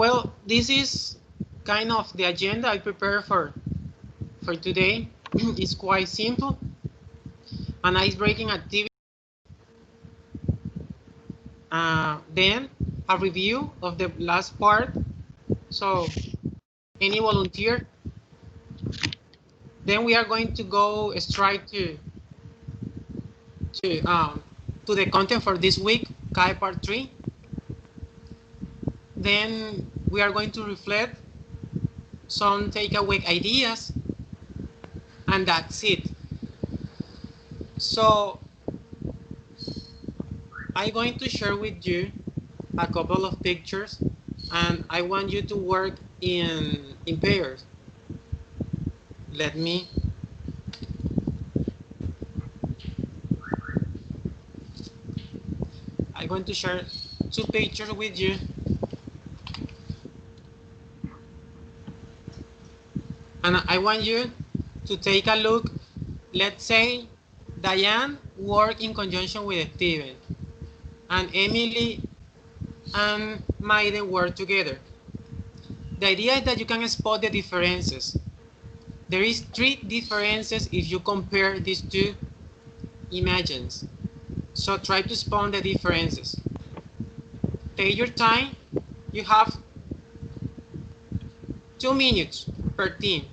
Well, this is kind of the agenda I prepared for today. It's quite simple. An ice-breaking activity. Then a review of the last part. So any volunteer? Then we are going to go straight to the content for this week, Kai Part 3. Then we are going to reflect some takeaway ideas, and that's it. So I'm going to share with you a couple of pictures, and I want you to work in pairs. Let me. I'm going to share two pictures with you. And I want you to take a look. Let's say Diane worked in conjunction with Steven, and Emily and Maiden work together. The idea is that you can spot the differences. There is 3 differences if you compare these 2 images. So try to spot the differences. Take your time. You have 2 minutes per team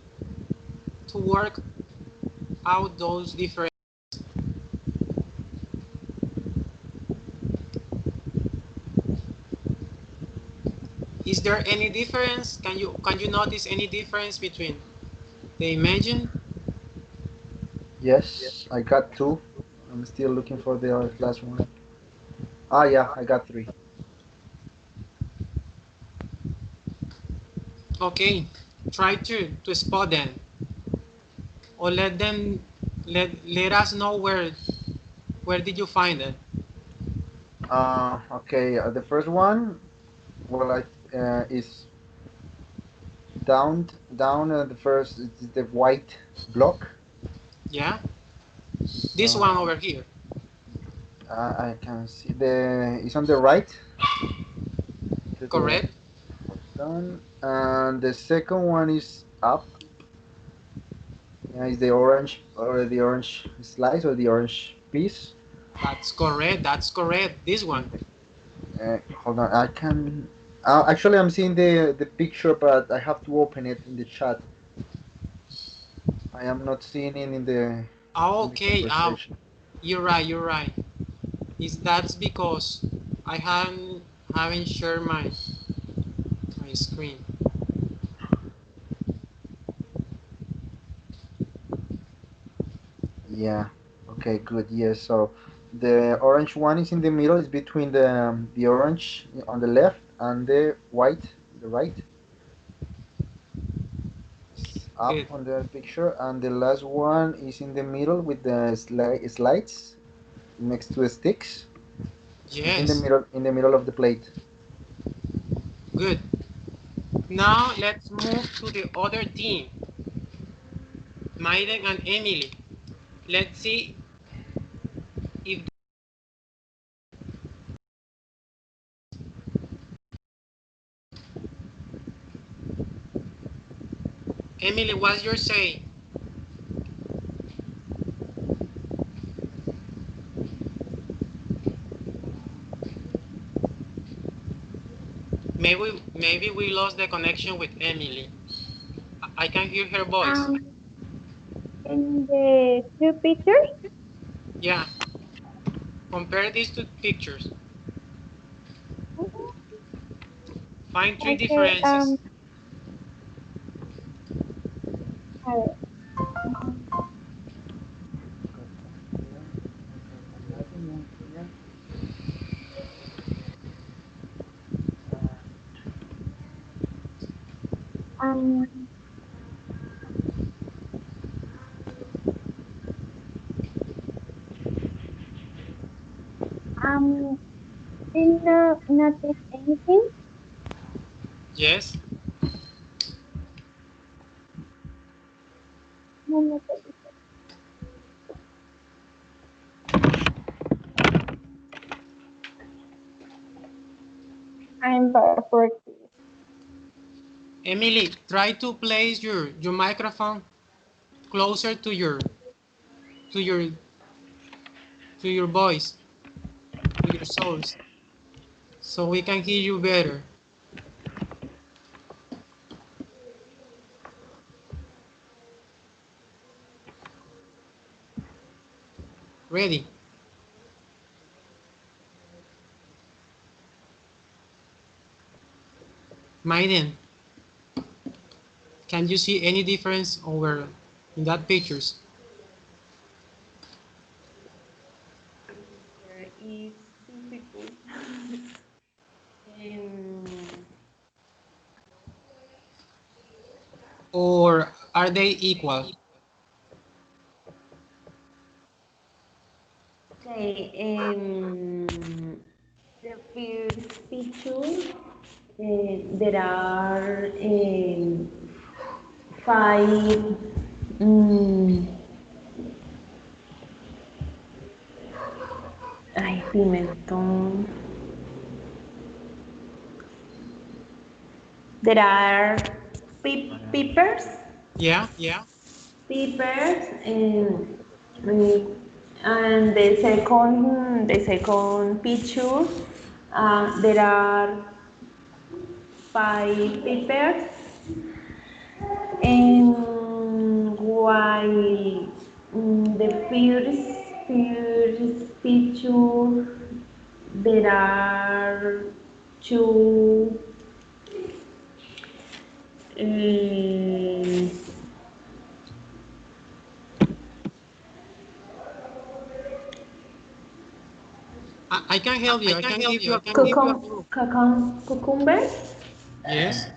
to work out those differences. Is there any difference? Can you notice any difference between the imagine? Yes, I got 2. I'm still looking for the last one. Ah, yeah, I got 3. Okay, try to spot them, or let them let us know where did you find it. Okay, the first one, well, is down. The first is the white block. Yeah, this So one over here. I can see it's on the right to the Correct. done, and the second one is up. Yeah, is the orange or the orange slice or the orange piece. That's correct. That's correct. This one. Hold on, I can. Actually, I'm seeing the picture, but I have to open it in the chat. I am not seeing it Oh, in the okay. Oh, conversation. you're right. You're right. That's because I haven't shared my screen. Yeah. Okay. Good. Yes. So the orange one is in the middle. It's between the orange on the left and the white on the right. It's up Good. on the picture, and the last one is in the middle with the slides next to the sticks. It's Yes. in the middle of the plate. Good. Now let's move to the other team, Maiden and Emily. Let's see if Emily, what's your say? Maybe we lost the connection with Emily. I can hear her voice. In the 2 pictures, Yeah. Compare these 2 pictures. Find 3 okay, differences. a ver, mm, um, did not notice anything. Yes. No notice. I'm back for this. Emily, try to place your microphone closer to your voice, to your source, so we can hear you better. Ready? Maiden, can you see any difference over in that pictures? It's difficult. um, Or are they equal? okay, the first picture, there are five. Ay, pimentón. There are peppers, Yeah. peppers, and the second picture, there are five peppers, and while the first picture, there are two. um, I can help you. I can give you a clue. Cucumbers, Yes.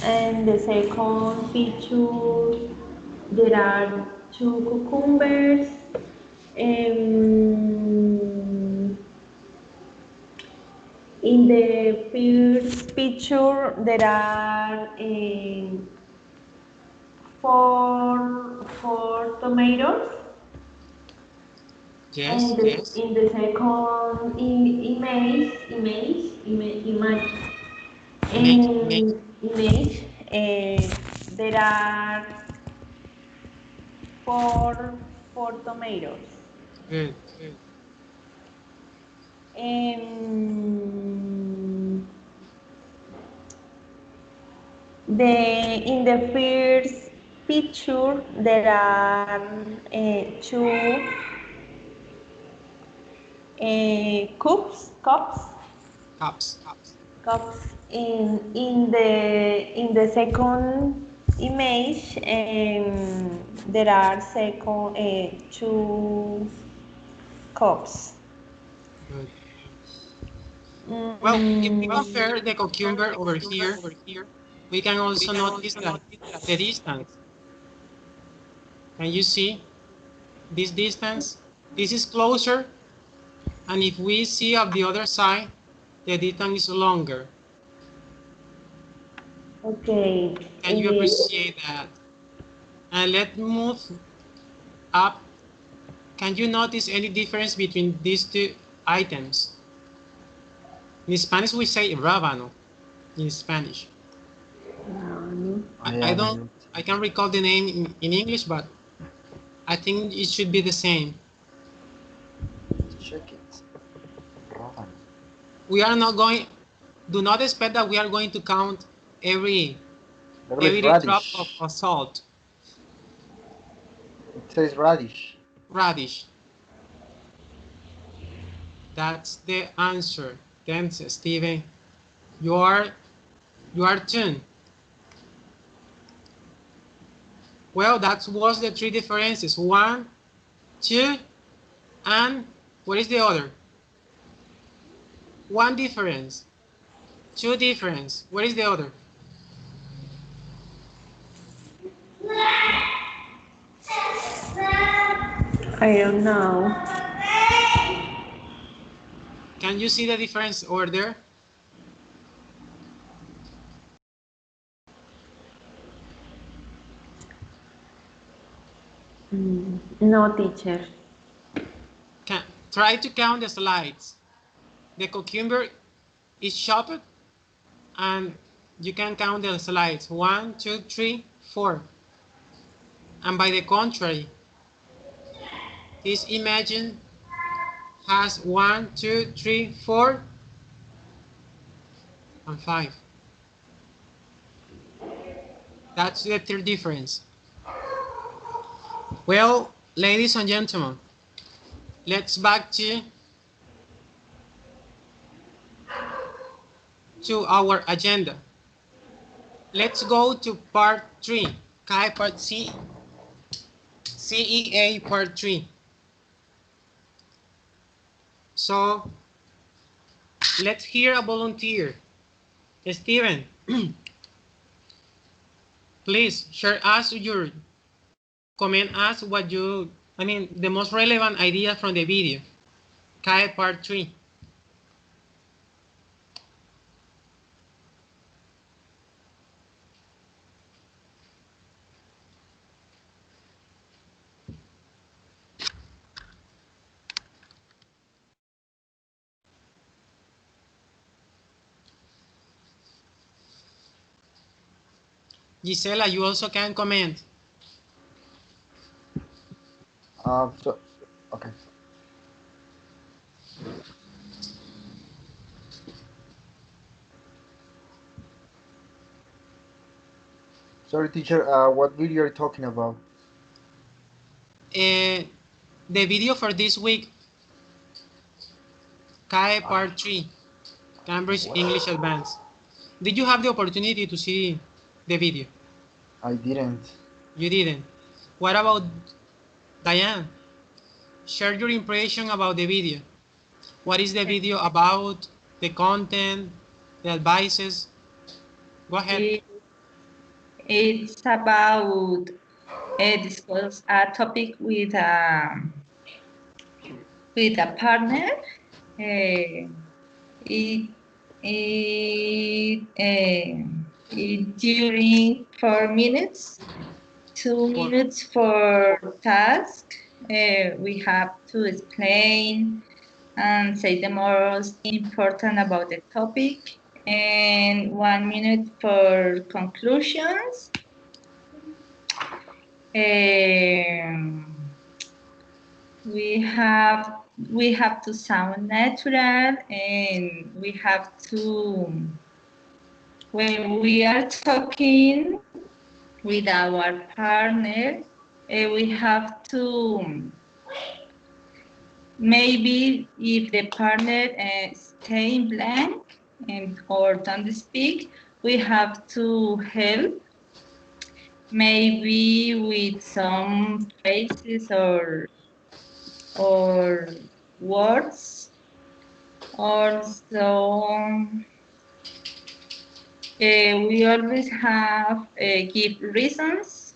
and the second picture, there are two cucumbers. um, in the first picture, there are four tomatoes. Yes. And in the second Make. image, there are four tomatoes. Good. Um, in the first picture, there are two cups. Cups. In the second image, there are two cups. Good. Well, if we Mm, compare the cucumber over here, we can also notice that the distance. Can you see this distance? This is closer, and if we see of the other side, the distance is longer. okay. Can you appreciate that? And let's move up. Can you notice any difference between these two items? In Spanish, we say rábano. In Spanish, I don't. I can't recall the name in English, but I think it should be the same. Check it. Rowan. We are not going. Do not expect that we are going to count every drop Radish. of salt. It says radish. Radish. That's the answer. Thanks, Steven. Your turn. Well, that was the three differences. 1, 2, and what is the other? 1 difference. 2 difference. What is the other? I don't know. Can you see the difference over there? No, teacher. Try to count the slides. The cucumber is chopped, and you can count the slides. 1, 2, 3, 4. And by the contrary, this image has 1, 2, 3, 4, and 5. That's the third difference. Well, ladies and gentlemen, let's back to our agenda. Let's go to part 3, CAE part C, CEA part 3. So let's hear a volunteer. Steven, please share us your comment us what you, the most relevant idea from the video. CAE part 3. Gisela, you also can comment. Okay. Sorry, teacher. What video are you talking about? The video for this week, CAE part 3, Cambridge English Advanced. Did you have the opportunity to see the video? I didn't. You didn't. What about Diane? Share your impression about the video. What is the video about? The content, the advices? Go ahead. It's about discuss a topic with a partner. During 4 minutes, 2 minutes for task. We have to explain and say the most important about the topic, and 1 minute for conclusions. We have to sound natural, and we have to, when we are talking with our partner, we have to, maybe if the partner stay blank or don't speak, we have to help, maybe with some phrases or words. Also, we always have give reasons,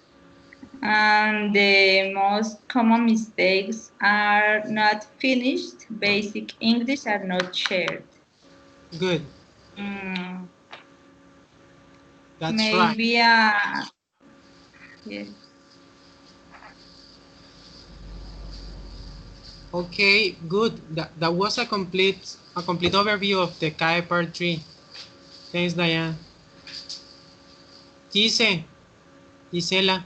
and the most common mistakes are not finished. Basic English are not shared. Good. That's maybe right. Yes. Okay, good. That was a complete overview of the CAE part 3. Thanks, Diane. Gisela.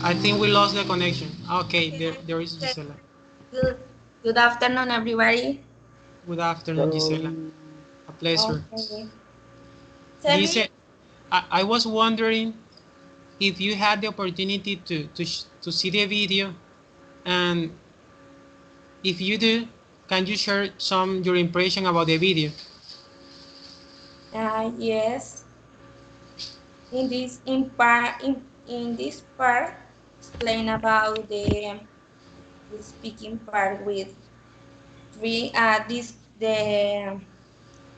I think we lost the connection. Okay, there is Gisela. Good afternoon, everybody. Good afternoon, Gisela. A pleasure. Okay. Gisela, I was wondering if you had the opportunity to see the video, and if you do, can you share your impression about the video? Yes. In this part, explain about the speaking part with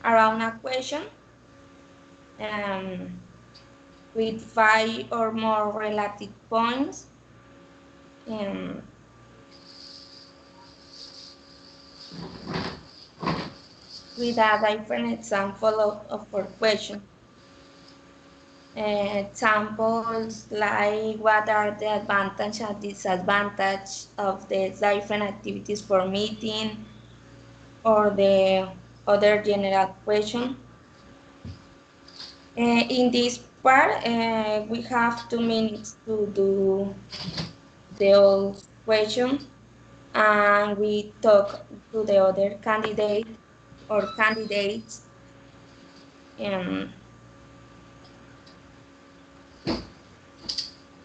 around a question, with 5 or more related points, with a different example of our question. Examples like what are the advantage and disadvantage of the different activities for meeting, or the other general question. In this part, we have 2 minutes to do the whole question, and we talk to the other candidate or candidates, and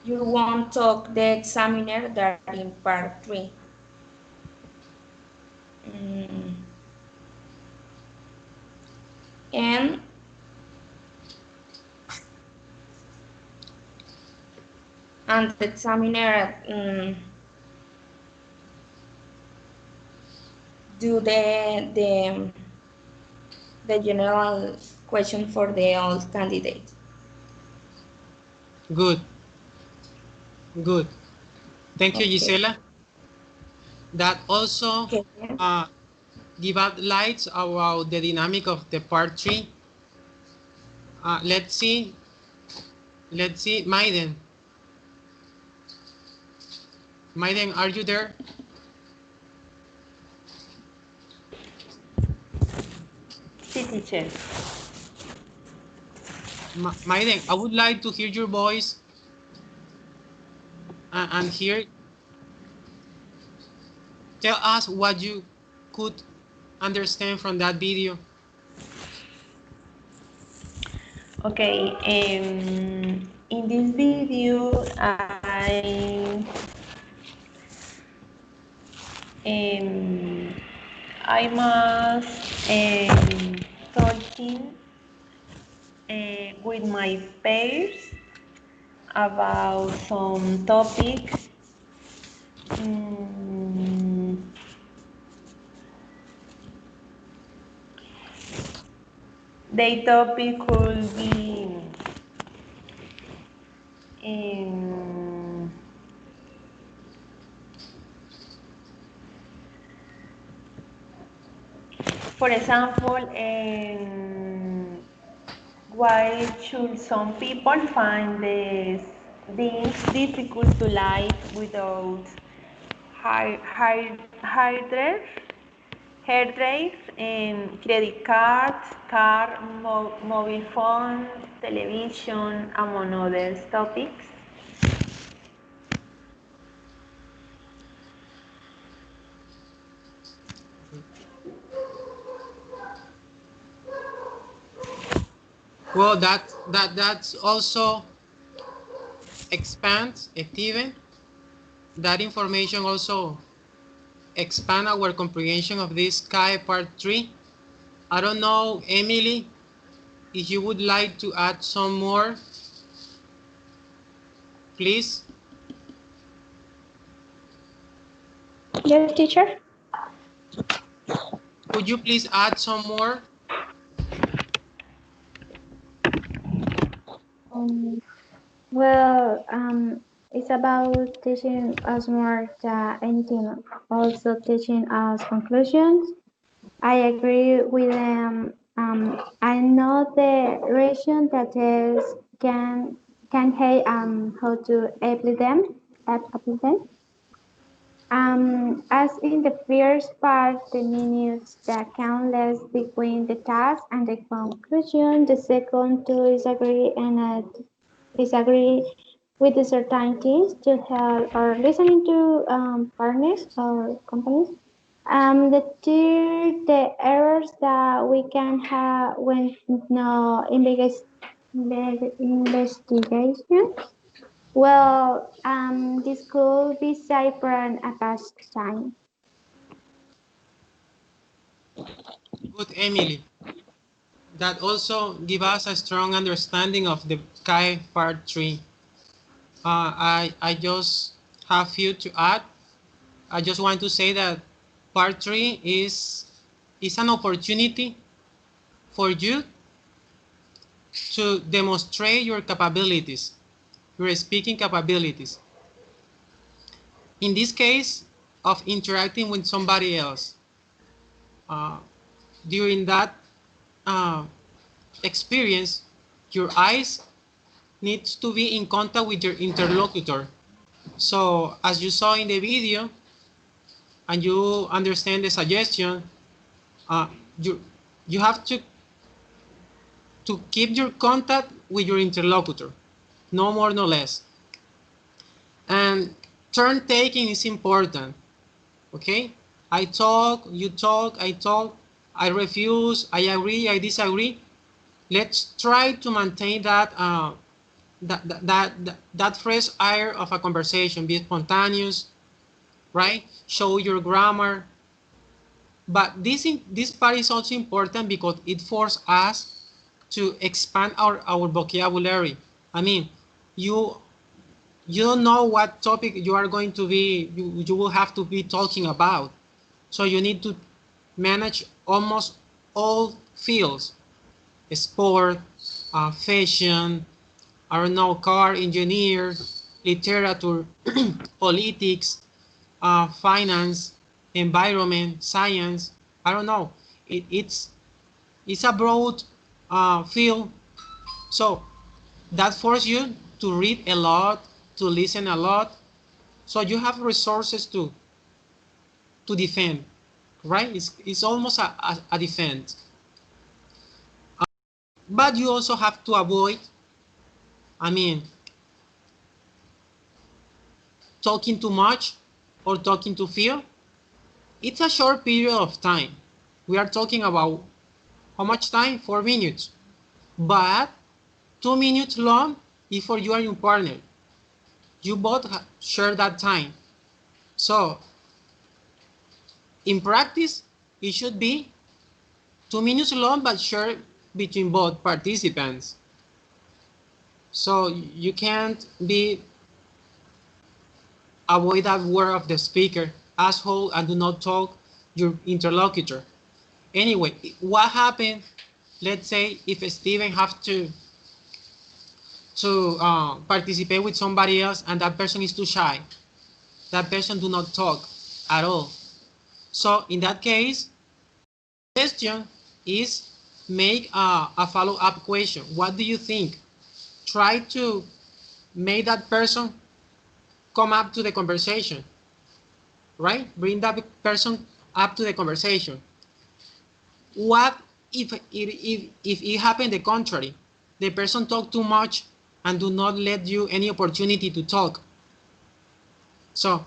you won't talk the examiner that in part 3. Mm, and the examiner do the general question for the all candidates. Good, good. Thank you, Okay. Gisela. That also Okay. give us lights about the dynamic of the part 3. Let's see, Maiden. Maiden, are you there? Sí, teacher. Maiden, I would like to hear your voice and hear. Tell us what you could understand from that video. Okay, in this video, I must talking with my peers about some topic. Mm, the topic could be for example, why should some people find things difficult to live without hairdress, credit cards, car, mobile phones, television, among other topics? Well, that's also expands, Steven. That information also expand our comprehension of this Kai part 3. I don't know, Emily, if you would like to add some more, please. Yes, teacher. Could you please add some more? Um, well, it's about teaching us more than anything, also teaching us conclusions. I agree with them. I know the reason that is can hey how to apply them. As in the first part, the minutes that count less between the task and the conclusion. The second to disagree and disagree with the certainties to help or listening to partners or companies. The third, the errors that we can have when no investigation. Well, this could be cyber and a past time. Good, Emily. That also give us a strong understanding of the Kai part 3. I just have few to add. I just want to say that part 3 is an opportunity for you to demonstrate your capabilities, your speaking capabilities. In this case of interacting with somebody else, during that experience, your eyes needs to be in contact with your interlocutor. So as you saw in the video, and you understand the suggestion, you have to keep your contact with your interlocutor, no more, no less. And turn taking is important, okay? I talk, you talk, I talk, I refuse, I agree, I disagree. Let's try to maintain that that fresh air of a conversation, be spontaneous, right? Show your grammar. But this part is also important because it forces us to expand our vocabulary. I mean, you don't know what topic you are going to be, you will have to be talking about. So you need to manage almost all fields: sport, fashion, I don't know, car engineer, literature, politics, finance, environment, science. I don't know. It's a broad field. So that forces you to read a lot, to listen a lot. So you have resources to defend, right? It's almost a defense. But you also have to avoid, I mean, talking too much or talking too few. It's a short period of time. We are talking about how much time? 4 minutes. But 2 minutes long is for you and your partner. You both share that time. So in practice, it should be 2 minutes long, but shared between both participants. So you can't avoid that word of the speaker, asshole, and do not talk your interlocutor. Anyway, what happened? Let's say if Steven have to participate with somebody else and that person is too shy, that person do not talk at all. So in that case, question is make a follow-up question. What do you think? Try to make that person come up to the conversation, right? Bring that person up to the conversation. What if it happened the contrary? The person talk too much and do not let you any opportunity to talk. So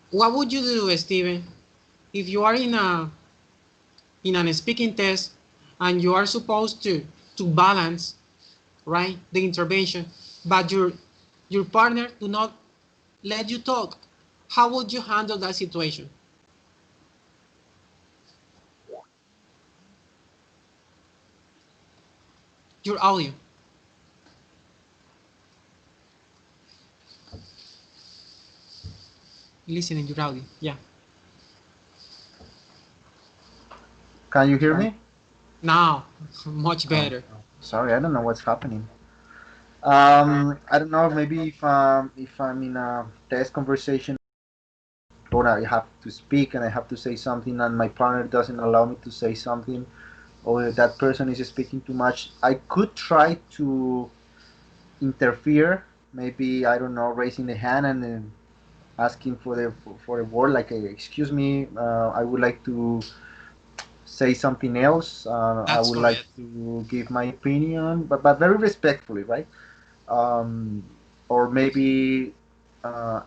what would you do, Steven, if you are in a speaking test and you are supposed to balance, right, the intervention, but your partner do not let you talk? How would you handle that situation? Your audio. Listening your audio. Yeah. Can you hear me? Now, much better. Sorry, I don't know what's happening. I don't know. Maybe if I'm in a test conversation, or I have to speak and I have to say something, and my partner doesn't allow me to say something, or that person is speaking too much, I could try to interfere. Maybe, I don't know, raising the hand and then asking for a word, like, excuse me, I would like to say something else. I That's would like correct. to give my opinion, but very respectfully, right? Um, or maybe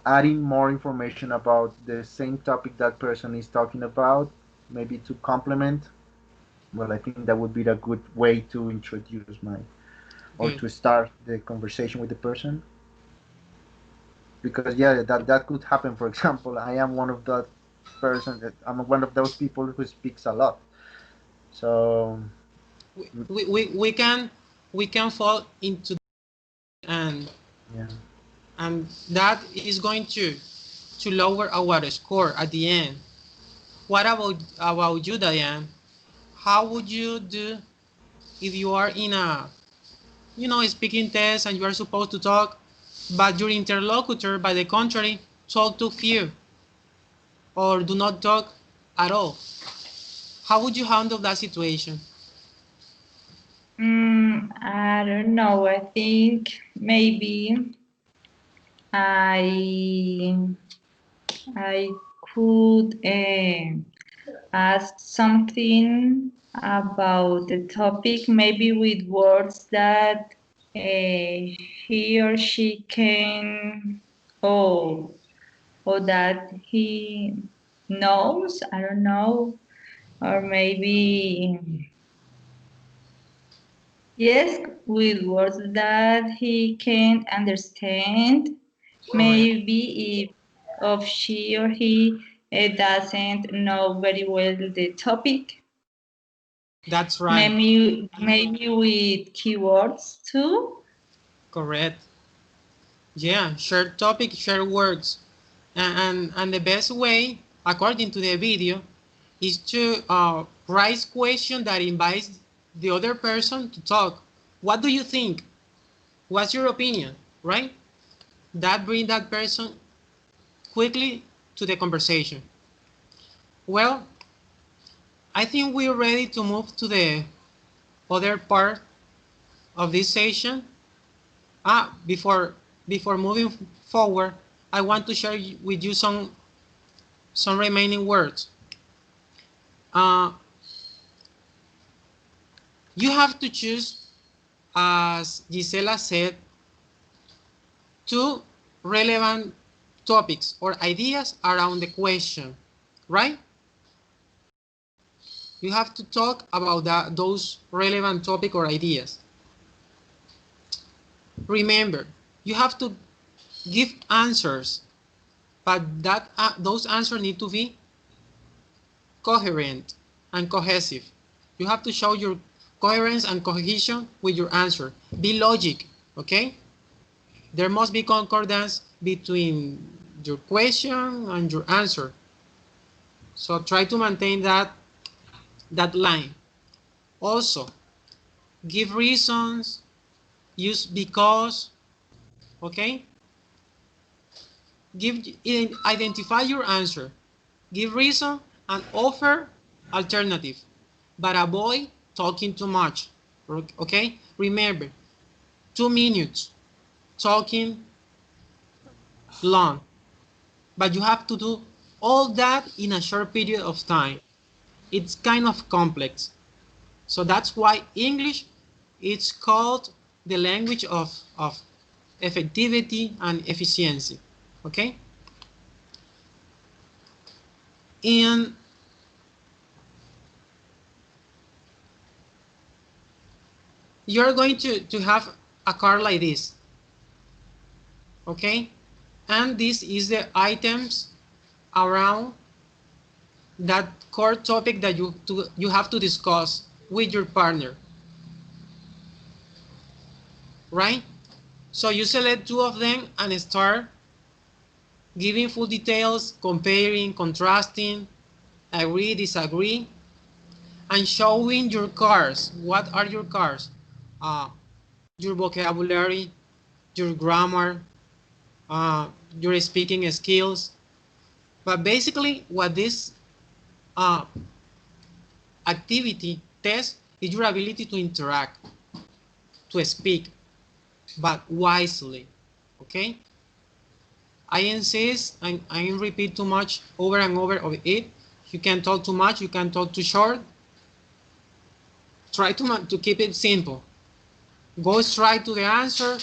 adding more information about the same topic that person is talking about, maybe to complement. Well, I think that would be a good way to introduce or Good. to start the conversation with the person. Because yeah, that could happen. For example, I am one of that person. I'm one of those people who speaks a lot. So We can fall into and yeah. that is going to lower our score at the end. What about you, Diane? How would you do if you are in a speaking test and you are supposed to talk, but your interlocutor, by the contrary, talk too few or do not talk at all? How would you handle that situation? I don't know. I think maybe I I could ask something about the topic, maybe with words that he or she can, or that he knows. I don't know, or maybe yes, with words that he can understand. Correct. Maybe if of she or he doesn't know very well the topic, That's right. maybe with keywords too. Correct. Yeah, share topic, share words. And the best way, according to the video, is to raise question that invites the other person to talk. What do you think? What's your opinion? Right? That brings that person quickly to the conversation. Well, I think we're ready to move to the other part of this session. Before moving forward, I want to share with you some remaining words. Uh, you have to choose, as Gisela said, two relevant topics or ideas around the question, right? You have to talk about those relevant topic or ideas. Remember, you have to give answers, but those answers need to be coherent and cohesive. You have to show your coherence and cohesion with your answer. Be logic, okay? There must be concordance between your question and your answer. So try to maintain that line. Also, give reasons, use because, okay? Identify your answer. Give reason and offer alternative, but avoid talking too much. Okay? Remember, 2 minutes talking long, but you have to do all that in a short period of time. It's kind of complex. So that's why English is called the language of effectivity and efficiency. Okay? And you're going to have a card like this. Okay? And this is the items around that core topic that you have to discuss with your partner, right? So you select two of them and start giving full details, comparing, contrasting, agree, disagree, and showing your cards. What are your cards? Your vocabulary, your grammar, your speaking skills. But basically, what this uh, activity test is your ability to interact, to speak, but wisely. Okay? I insist, and I repeat too much over and over of it. You can talk too much, you can talk too short. Try to keep it simple. Go straight to the answer.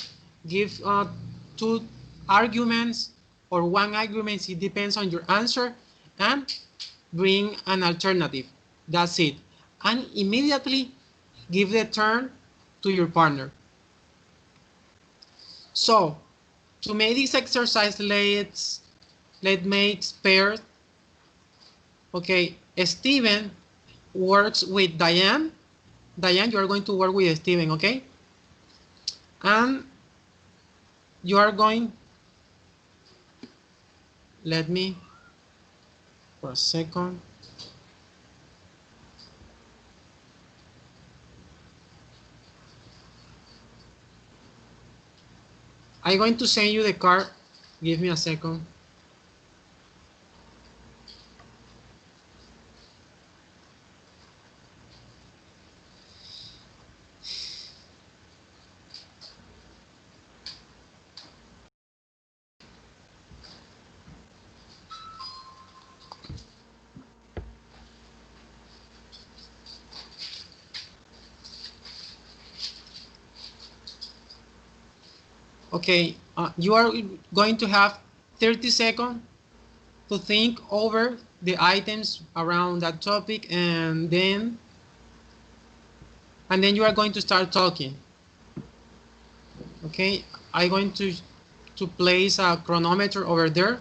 Give two arguments or one argument. It depends on your answer, and bring an alternative. That's it. And immediately give the turn to your partner. So to make this exercise, let's make pairs. Okay, Steven works with Diane. Diane, you are going to work with Steven, okay? And you are going, let me, for a second. I'm going to send you the card. Give me a second. Okay, you are going to have 30 seconds to think over the items around that topic, and then you are going to start talking. Okay, I'm going to place a chronometer over there.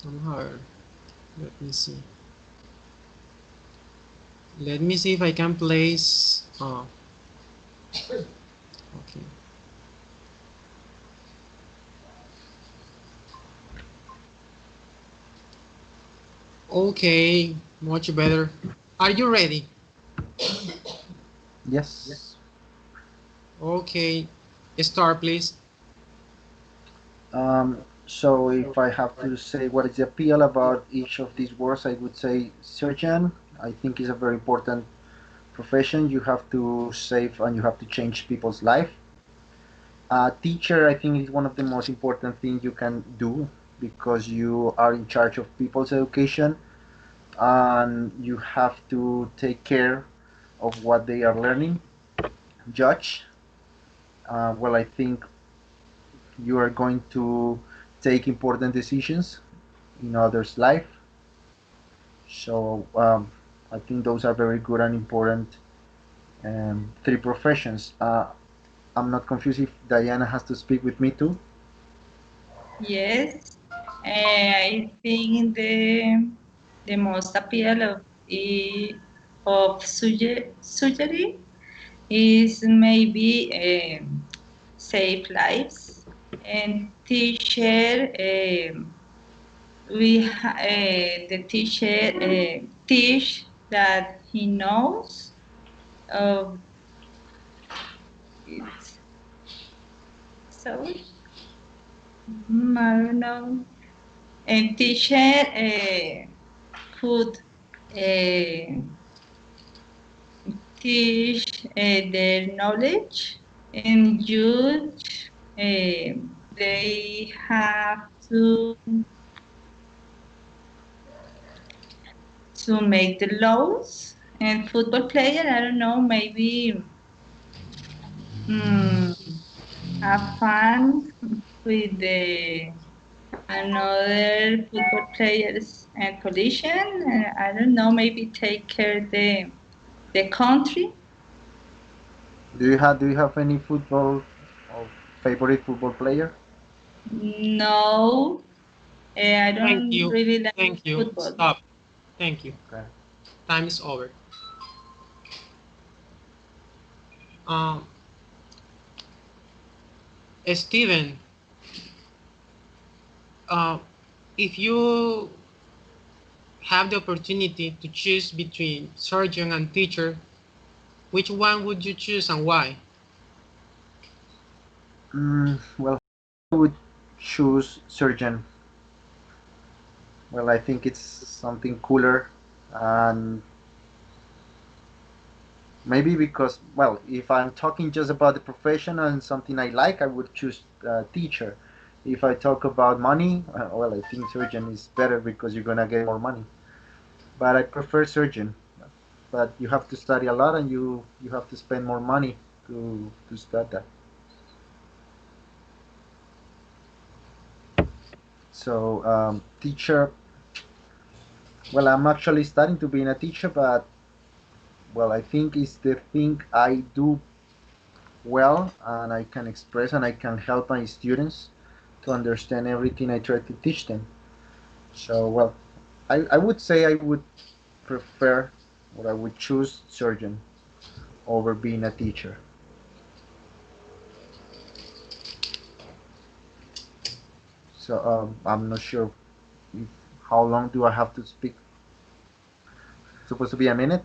Somehow, let me see. Let me see if I can place. Okay. Okay, much better. Are you ready? Yes. Okay, start please. So if I have to say what is the appeal about each of these words, I would say surgeon. I think is a very important profession. You have to save and you have to change people's life. Teacher, I think, is one of the most important things you can do because you are in charge of people's education and you have to take care of what they are learning. Judge, well, I think you are going to take important decisions in others' life. So I think those are very good and important three professions. I'm not confused if Diana has to speak with me too. Yes, I think the most appeal of surgery is maybe save lives and teacher. The teacher teach that he knows of it. So I don't know. And teacher could uh, teach their knowledge and judge. They have to make the laws. And football player, I don't know, maybe mm, have fun with the another football players and collision. I don't know, maybe take care the country. Do you have any football or favorite football player? No, I Thank don't you. really like Thank you. football. Stop. Thank you. Okay. Time is over. Um, Steven, uh, if you have the opportunity to choose between surgeon and teacher, which one would you choose and why? Well, I would choose surgeon. Well, I think it's something cooler, and maybe because, well, if I'm talking just about the profession and something I like, I would choose teacher. If I talk about money, well, I think surgeon is better because you're gonna get more money. But I prefer surgeon. But you have to study a lot, and you have to spend more money to study that. So teacher. Well, I'm actually starting to be a teacher, but well, I think it's the thing I do well, and I can express and I can help my students to understand everything I try to teach them. So, well, I would say I would prefer or I would choose surgeon over being a teacher. So, I'm not sure if, how long do I have to speak? Supposed to be a minute?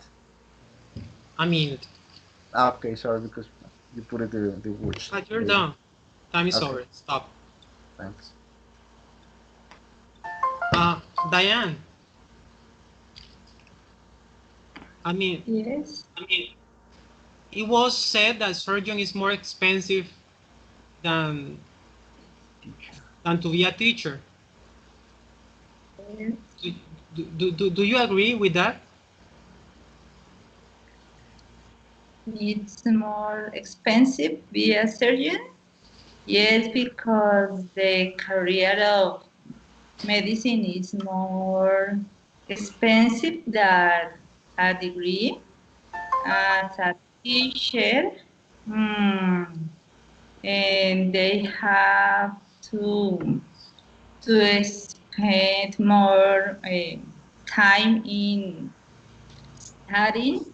I mean, Ah, okay, sorry, because you put it the words. but you're done. Time is Okay. over. Stop. Thanks. Diane. Yes. It was said that surgeon is more expensive than to be a teacher. Yes. Do you agree with that? It's more expensive to be a surgeon? Yes, because the career of medicine is more expensive than a degree. As a teacher, and they have to spend more time in studying.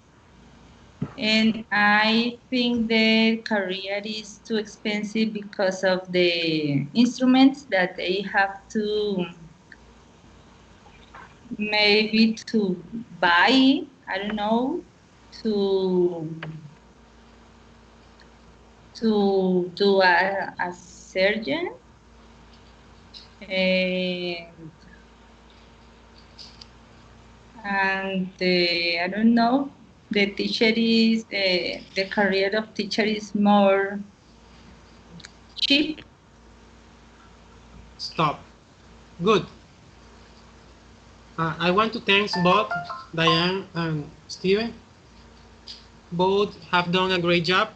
And I think the career is too expensive because of the instruments that they have to maybe to buy, I don't know, to do a surgeon. And I don't know, the teacher is the career of teacher is more cheap. Stop. Good. I want to thank both Diane and Steven. Both have done a great job.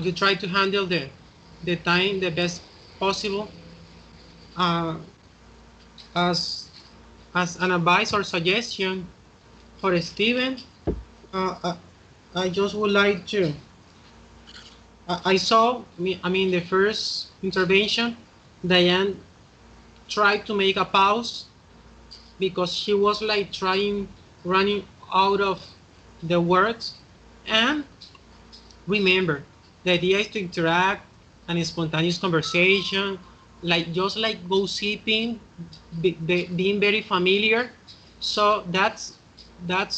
You try to handle the time the best possible. As an advice or suggestion for Steven, I just would like to. I saw, the first intervention, Diane tried to make a pause because she was like running out of the words. And remember, the idea is to interact and a spontaneous conversation, like just like gossiping, being very familiar. So that's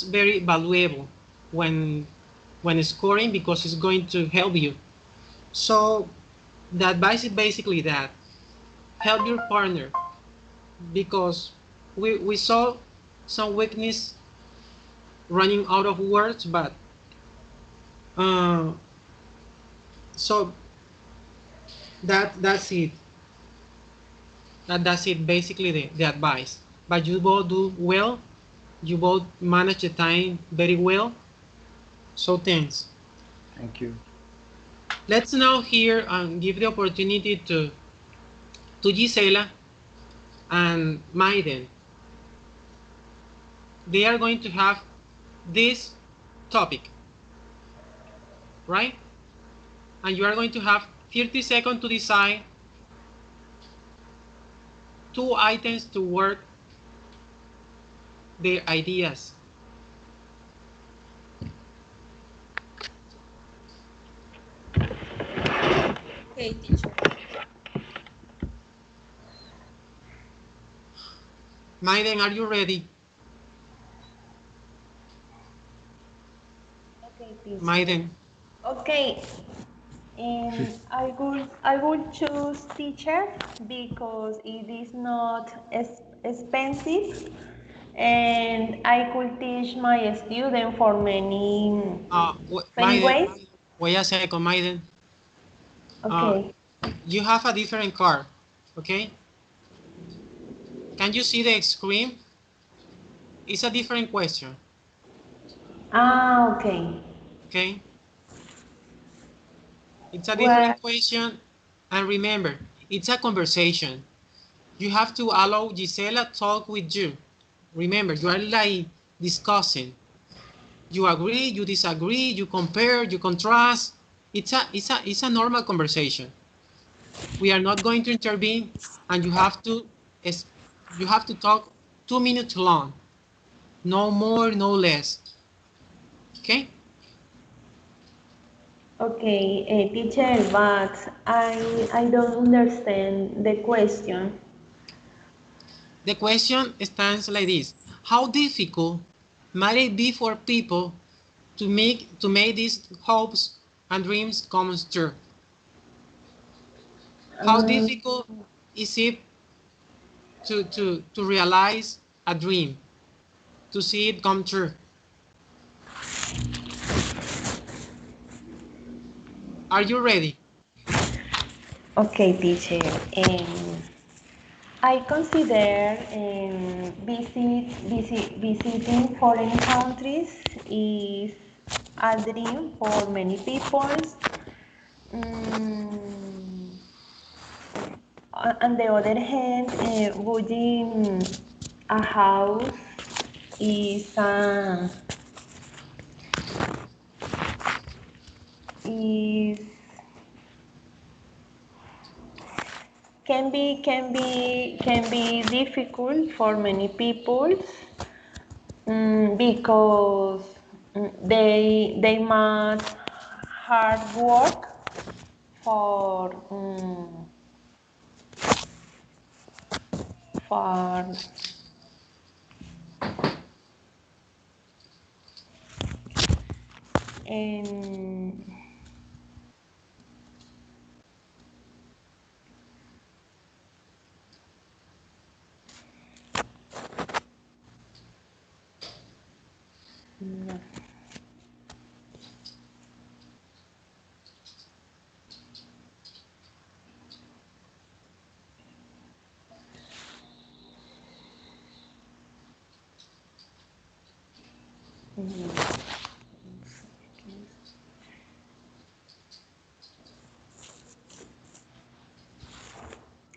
very valuable when scoring, because it's going to help you. So the advice is basically that help your partner, because we saw some weakness running out of words, but so that's it. That's it, basically the advice. But you both do well. You both manage the time very well. So thanks. Thank you. Let's now hear and give the opportunity to Gisela and Maiden. They are going to have this topic, right? And you are going to have 30 seconds to decide 2 items to work their ideas. Okay, teacher. Maiden, are you ready? Okay, teacher. Maiden. Okay. I would choose teacher because it is not expensive, and I could teach my student for many Maiden, ways. wait a second, Maiden. Okay. You have a different card, okay? Can you see the screen? It's a different question, Okay. okay? It's a Well, different question, and remember, it's a conversation. You have to allow Gisela talk with you. Remember, you are like discussing. You agree, you disagree, you compare, you contrast. It's a normal conversation. We are not going to intervene, and you have to talk 2 minutes long. No more, no less. Okay? okay, teacher, but I don't understand the question. The question stands like this: how difficult might it be for people to make these hopes and dreams come true? How difficult is it to realize a dream, to see it come true? Are you ready? Okay, teacher. I consider visiting foreign countries is a dream for many people. Mm, on the other hand, buying a house is is can be difficult for many people because they must hard work for um,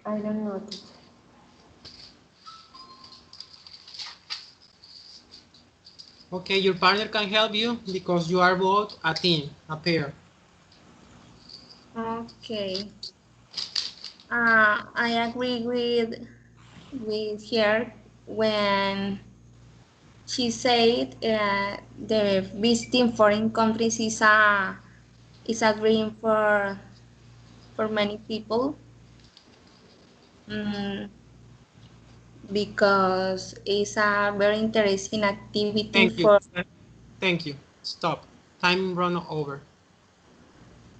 I don't know. Okay, your partner can help you because you are both a team, a pair. Okay. I agree with her when she said the visiting foreign countries is a dream for many people. Mm, because it's a very interesting activity Thank you. for. Thank you. Stop. Time run over.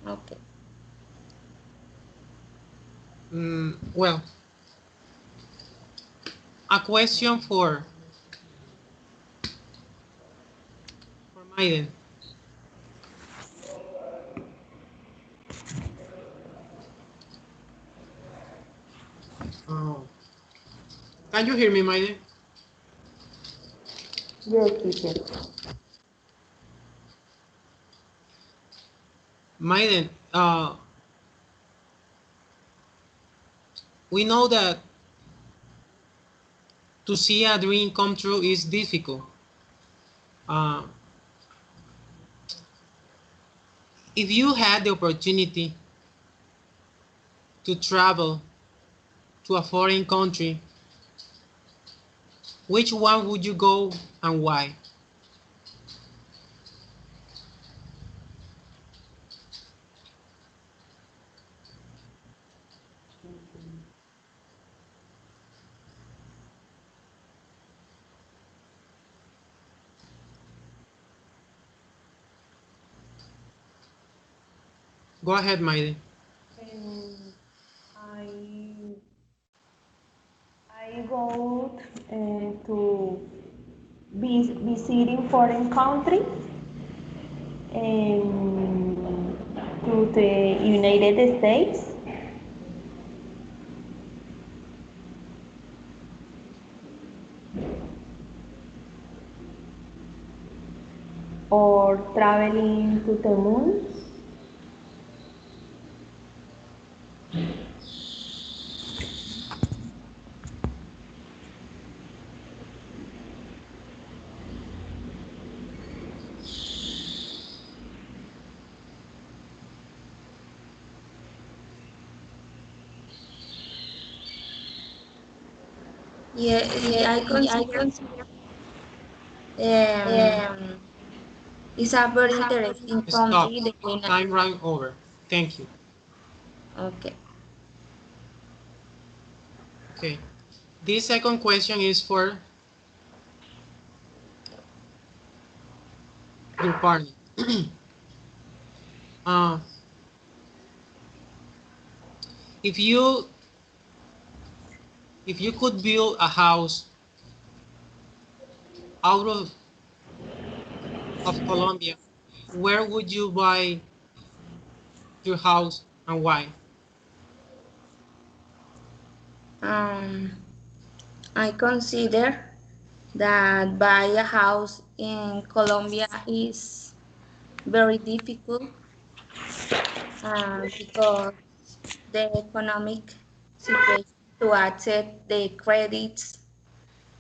Okay. Well, a question for Maiden. Oh, can you hear me, Maiden? Yes, teacher. Maiden, we know that to see a dream come true is difficult. Uh, if you had the opportunity to travel to a foreign country, which one would you go and why? Go ahead, Maiden. Um, I I go to visiting foreign countries to the United States or traveling to the moon. Yeah, I consider um, it's a very interesting Stop. country. Time run over. Thank you. Okay. Okay. This second question is for your partner. uh, if you could build a house out of Colombia, where would you buy your house and why? Um, I consider that buy a house in Colombia is very difficult because the economic situation to access the credits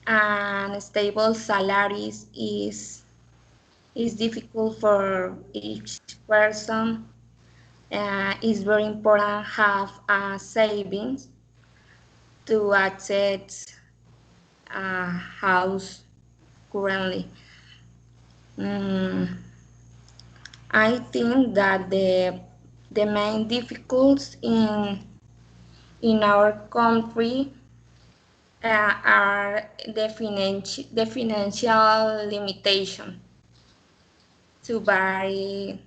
and stable salaries is difficult for each person. It's very important have a savings to access a house currently. Mm, I think that the main difficulties in our country are the financial limitation to buy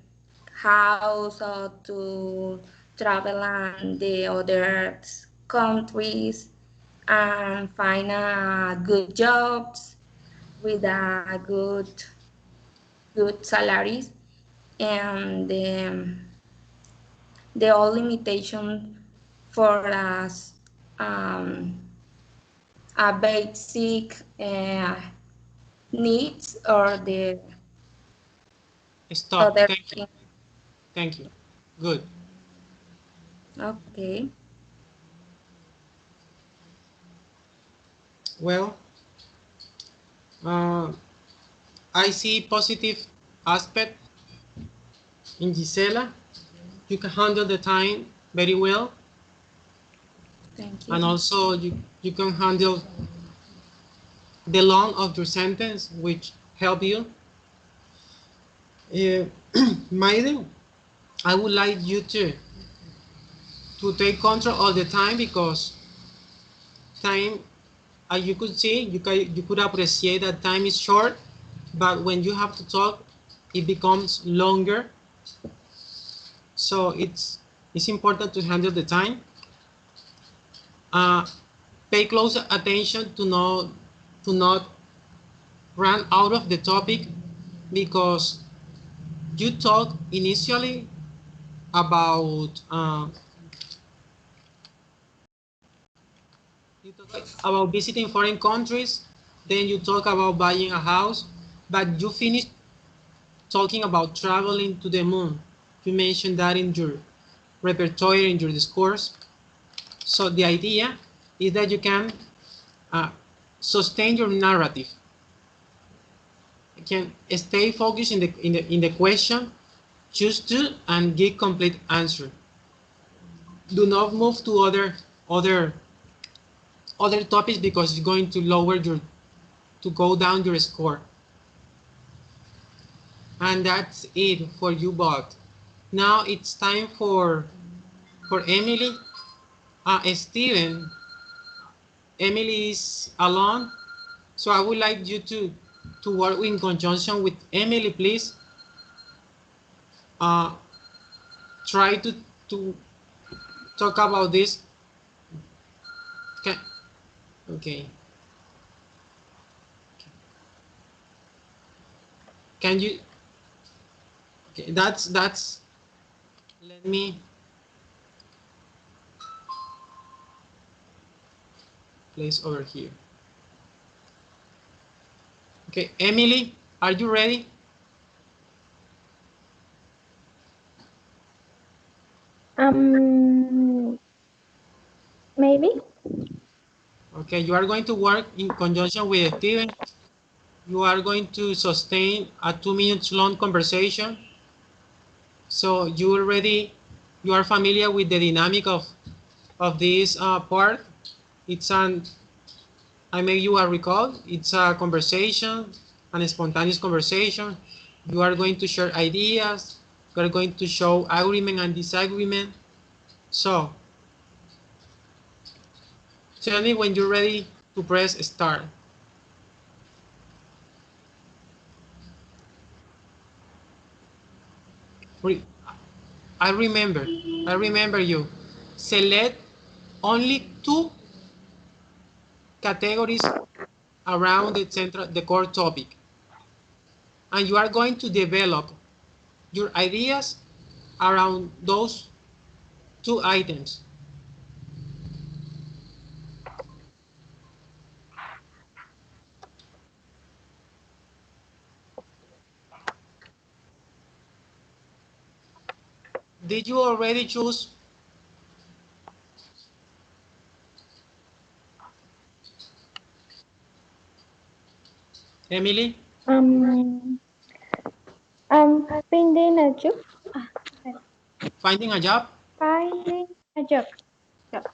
house or to travel and the other countries and find a good jobs with a good salaries, and the all limitation for us a basic needs or the Stop. other Thank you. thing. Thank you. Good. Okay. Well, uh, I see positive aspect in Gisela. You can handle the time very well, Thank you. and also you can handle the long of your sentence, which help you. Uh, Maiden, I would like you to take control all the time because time, as you could see, you could appreciate that time is short, but when you have to talk, it becomes longer. So it's important to handle the time. Uh, Pay close attention to not run out of the topic because you talk initially about you talk about visiting foreign countries, then you talk about buying a house, but you finish talking about traveling to the moon. You mentioned that in your repertoire, in your discourse. So the idea is that you can uh, sustain your narrative. You can stay focused in the question, choose to and give complete answer. Do not move to other other topics because it's going to lower your to go down your score. And that's it for you, Bob. Now it's time for Emily. Steven, Emily is alone, so I would like you to work in conjunction with Emily, please. Uh, Try to talk about this. Can, okay. Can you? Okay, that's. Let me place over here. Okay, Emily, are you ready? Maybe. Okay, you are going to work in conjunction with Steven. You are going to sustain a 2 minutes long conversation. So you are familiar with the dynamic of this part. It's an, I make you a recall. It's a conversation, an spontaneous conversation. You are going to share ideas. You are going to show agreement and disagreement. So tell me when you're ready to press start. I remember you. Select only 2 categories around the core topic. And you are going to develop your ideas around those 2 items. Did you already choose? Emily? I'm finding a job. Finding a job? Finding a job. Job.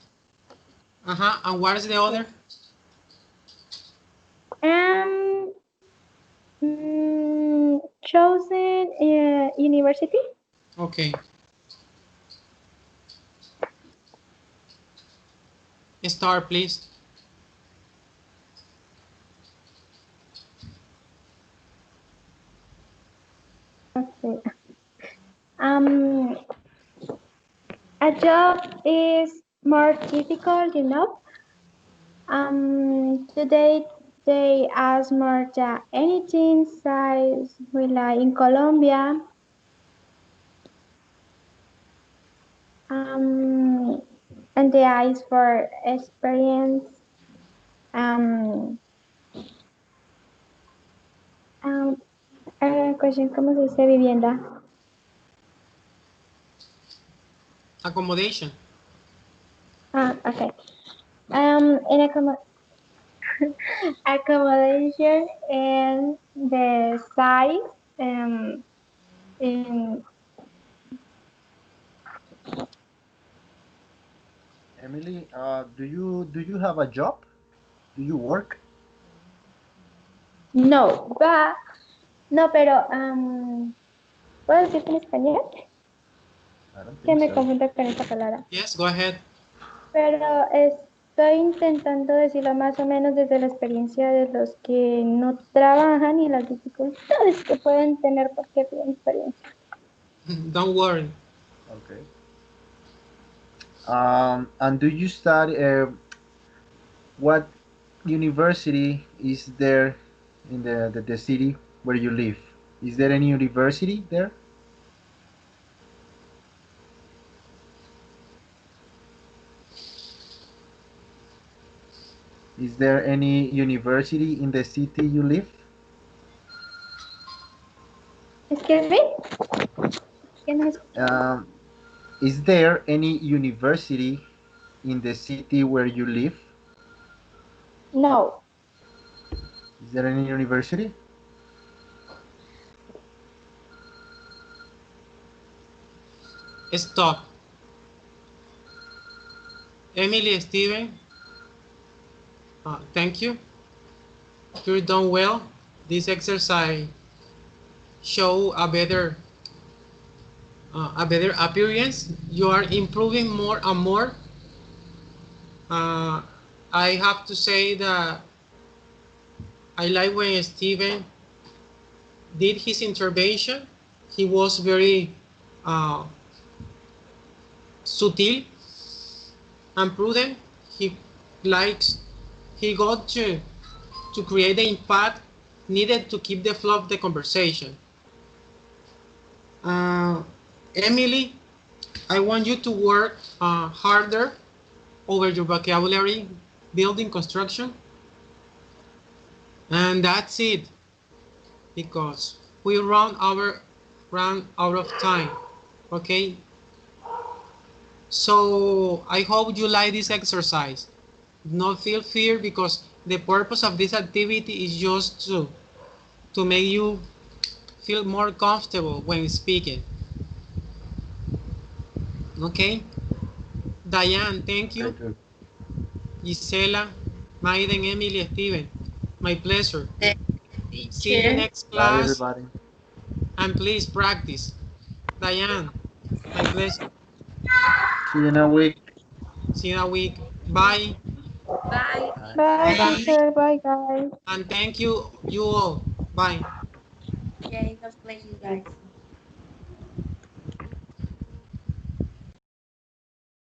And what is the other? Um, chosen university. Okay. Start, please. Okay. Um, a job is more difficult, you know. Today they ask more than anything size we like in Colombia. Um, and they ask for experience. Um, um, question, ¿cómo se dice vivienda? Accommodation. Okay. In accommodation and the size in Emily, do you have a job? Do you work? no, but no, pero ¿puedo decirte en español? I don't Que think me so. confundo con esa palabra. Yes, go ahead. Pero estoy intentando decirlo más o menos desde la experiencia de los que no trabajan y las dificultades que pueden tener porque tienen experiencia. Don't worry. Okay. And do you study? What university is there in the city where you live? Is there any university there? Is there any university in the city you live? Excuse me? ¿Quién me escucha? Is there any university in the city where you live? No. Is there any university? Stop. Emily, Steven, thank you. You're done well. This exercise show a better appearance. You are improving more and more. I have to say that I like when Steven did his intervention. He was very uh, subtle and prudent. He likes he got to create the impact needed to keep the flow of the conversation. Emily, I want you to work harder over your vocabulary, building construction, and that's it. Because we run out of time. Okay. So I hope you like this exercise. Not feel fear because the purpose of this activity is just to make you feel more comfortable when speaking. Okay. Diane, thank Okay, you. good. Gisela, Maiden, Emily, Steven. My pleasure. See you Teacher. next Bye, class everybody. and please practice. Diane, my pleasure. See you in a week. See you in a week. Bye. Bye. Bye. Bye, Bye. teacher. Bye, guys. And thank you all. Bye. Yeah, it was pleasure, guys.